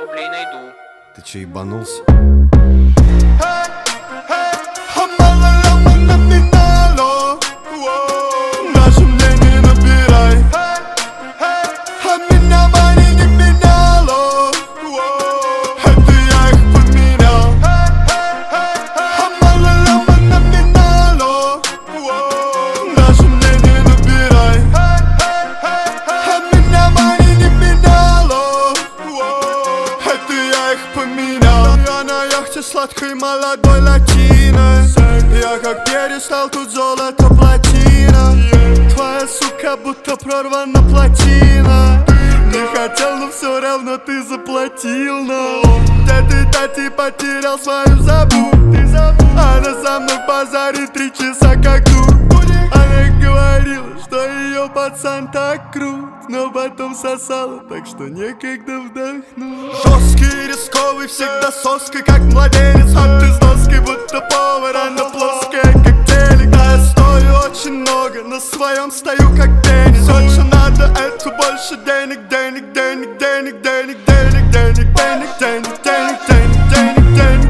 рублей найду. Ты че, ебанулся? Наше мнение набирай. А меня money не меняло. Это я их поменял. А мало номинало. Наше мнение набирай. А меня money не меняло. Это я их поменял. Я на яхте сладкой молодой латиной. Я как перестал, тут золото плотина. Твоя сука будто прорвана плотина. Не хотел, но все равно ты заплатил. Но где ты потерял свою забудь. Она за мной базарит 3 часа как дур. Она говорила, что ее пацан так крут, но потом сосала, так что некогда вдохнуть. Жесткий, рисковый, всегда соской, как младенец. А ты с доской, будто повар, она плоская, как телек. Да, я стою очень много, на своем стою, как теннис. Все, что надо, это больше денег, денег, денег, денег, денег, денег, денег, денег, денег, денег, денег, денег, денег.